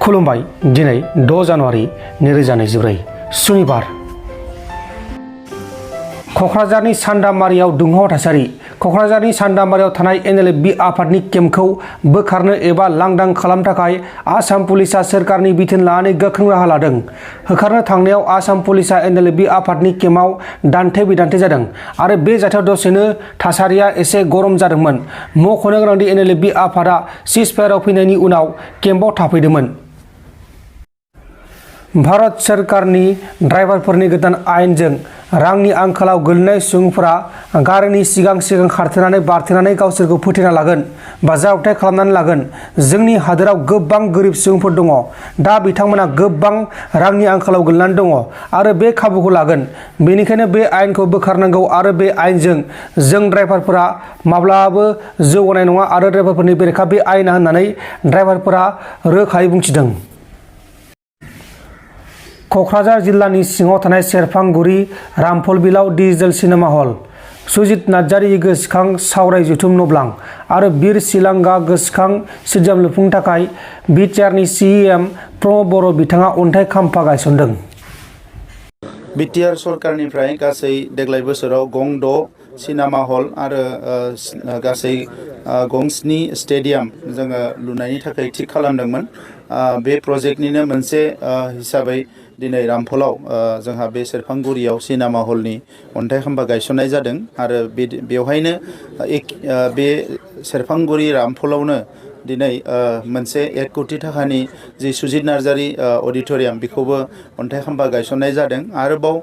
खुलुमबाय दिनै 6 जानुवारि 2024 सुनिबार क'क्राझारनि सान्दामारियाव दुंहाव थासारि क'क्राझारनि सान्दामारियाव थानाय NLFB आफादनि केम्पखौ बोखारनो एबा लांदां खालामनो थाखाय आसाम पुलिसा सोरखारनि बिथोन लानानै गोख्रों राहा लादों। होखारनो थांनायाव आसाम पुलिसा NLFB आफादनि केम्पआव दान्थे बिदान्थे जादों आरो बे जाथायाव दसेनो थासारिया एसे गरम जादोंमोन। मख'नो गोनांदि NLFB आफादा सिजफायाराव फैनायनि उनाव केम्पआव थाफैदोंमोन। भारत सोरखारनि ड्राइभारफोरनि गोदान आयेनजों रांनि आंखालाव गोलैनाय सुबुंफोरा गारिनि सिगां खारथेनानै बारथेनानै गावसोरखौ फोथैना लागोन बा जाब्रबथाय खालामनानै लागोन। जोंनि हादोराव गोबां गोरिब सुबुंफोर दङ। दा बिथांमोना गोबां रांनि आंखालाव गोलैनानै दङ आरो बे खाबुखौ लागोन। बेनिखायनो बे आयेनखौ बोखारनांगौ आरो बे आयेनजों जों ड्राइभारफोरा माब्लाबाबो जौगानाय नङा आरो ड्राइभारफोरनि बेरेखा बे आयेना होननानै ड्राइभारफोरा रोखायै बुंथिदों। क'क्राझार जिल्लानि सिङाव थानाय सेरफांगुरि रामफलबिलाव digital cinema hall, Sujit Narzary गोसोखां सावराय जथुम नब्लां आरो बिर सिलांगा गोसोखां स्टेडियाम लुफुंनो थाखाय बिटिआरनि CEM प्रमद बर' बिथाङा अन्थाइ खाम्फा गायसनदों। बिटिआर सरकारनिफ्राय गासै देग्लाय बोसोराव गं 6 सिनेमा हल आरो गासै गं 7 स्टेडियाम जोङो लुनायनि थाखाय थिग खालामदोंमोन। बे प्रजेक्टनिनो मोनसे हिसाबै दिनै रामफलाव जोंहा बे सेरफांगुरियाव सिनेमा हलनि अन्थाइ खाम्फा गायसननाय जादों आरो बेवहायनो बे सेरफांगुरि रामफलावनो दिनै मोनसे 1 कोटि थाखानि जि सुजित नार्जारि अडिट'रियाम बेखौबो अन्थाइ खाम्फा गायसननाय जादों। आरोबाव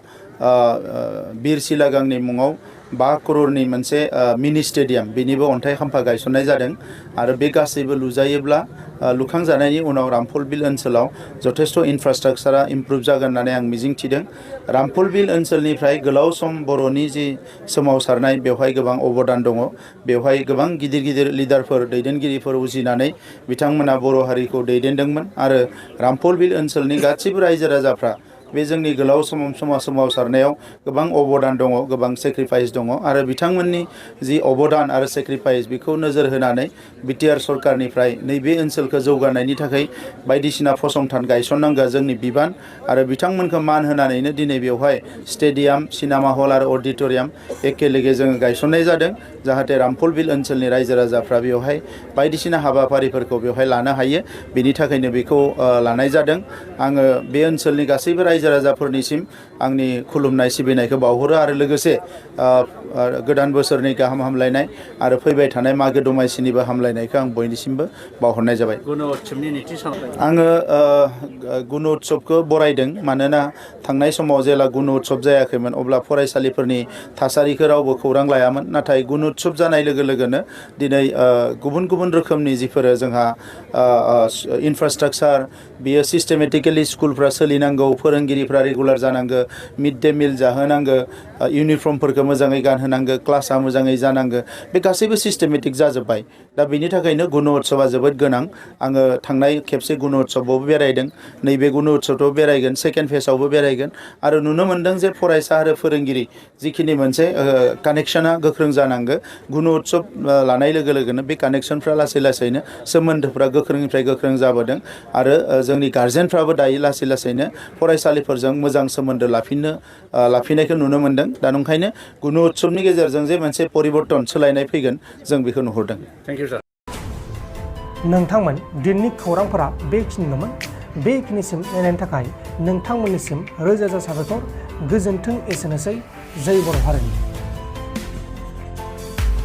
बिर सिलागांनि मुङाव 5 करोड़नि मोनसे मिनि स्टेडियाम बेनिबो अन्थाइ खाम्फा गायसननाय जादों आरो बे गासैबो लुजायोब्ला लुखांजानायनि उनाव रामफलबिल ओनसोलाव जथेस्थ' इनफ्रास्ट्राक्चारा इमप्रुभ जागोन होननानै आं मिजिंथिदों। रामफलबिल ओनसोलनिफ्राय गोलाव सम बर'नि जि सोमावसारनाय बेवहाय गोबां अबदान दङ। बेवहाय गोबां गिदिर गिदिर लिडारफोर दैदेनगिरिफोर उजिनानै बिथांमोना बर' हारिखौ दैदेनदोंमोन आरो रामफलबिल ओनसोलनि गासैबो रायजो राजाफ्रा बे जोंनि गोलाव सोमावसारनायाव गोबां अबदान दङ, गोबां सेक्रिफाइस दङ आरो बिथांमोननि जि अबदान आरो सेक्रिफाइस बेखौ नोजोर होनानै बिटिआर सरकारनिफ्राय नैबे ओनसोलखौ जौगानायनि थाखाय बायदिसिना फसंथान गायसननांगौआ जोंनि बिबान आरो बिथांमोनखौ मान होनानैनो दिनै बेवहाय स्टेडियाम, सिनेमा हल आरो अडिट'रियाम एखेलेगे जोङो गायसननाय जादों जाहाथे रामफलबिल ओनसोलनि रायजो राजाफ्रा बेवहाय बायदिसिना हाबाफारिफोरखौ बेवहाय लानो हायो। बेनि थाखायनो बेखौ लानाय जादों। आङो बे ओनसोलनि गासैबो रायजो राजाफोरनिसिम आंनि खुलुमनाय सिबिनायखौ बावहरो आरो लोगोसे गोदान बोसोरनि गाहाम हामलायनाय आरो फैबाय थानाय मागो दमासिनिबो हामलायनायखौ आं बयनिसिमबो बावहरनाय जाबाय। आङो गुन उत्सबखौ बरायदों मानोना थांनाय समाव जेला गुन उत्सब जायाखैमोन अब्ला फरायसालिफोरनि थासारिखौ रावबो खौरां लायामोन। नाथाय गुन उत्सब जानाय लोगो लोगोनो दिनै गुबुन गुबुन रोखोमनि जिफोरो जोंहा इनफ्रास्ट्राक्चार बियो सिस्टेमेटिकेलि स्कुलफ्रा सोलिनांगौ, फोरोंगिरिफ्रा रेगुलार जानांगौ, मिड डे मिल जाहोनांगौ, इउनिफर्मफोरखौ मोजाङै गानहोनांगौ, क्लासा मोजाङै जानांगौ, बे गासैबो सिस्टेमेटिक जाजोब्बाय। दा बेनि थाखायनो गुन उत्सबा जोबोद गोनां। आङो थांनाय खेबसे गुन उत्सबावबो बेरायदों, नैबे गुन उत्सबआव बेरायगोन, सेकेन्ड फेजआवबो बेरायगोन आरो नुनो मोन्दों जे फरायसा आरो फोरोंगिरि जिखिनि मोनसे कानेक्सना गोख्रों जानांगौ। गुन उत्सब लानाय लोगो लोगोनो बे कानेक्सनफ्रा लासै लासैनो सोमोन्दोफ्रा गोख्रोंनिफ्राय गोख्रों जाबोदों आरो जोंनि गार्जेनफ्राबो दायो लासै लासैनो फरायसालिफोरजों मोजां सोमोन्दो लाफिननायखौ नुनो मोन्दों। दा नंखायनो गुन उत्सबनि गेजेरजों जे मोनसे परिबर्तन सोलायनाय फैगोन जों बेखौ नुहुरदों। थेंक इउ सार। नोंथांमोन दिनैनि खौरांफोरा बेखिनिल'मोन। बेखिनिसिम नायनायनि थाखाय नोंथांमोननिसिम रोजा रोजा साबायखर। गोजोन्थों। एसेनोसै। जय बर' हारिनि।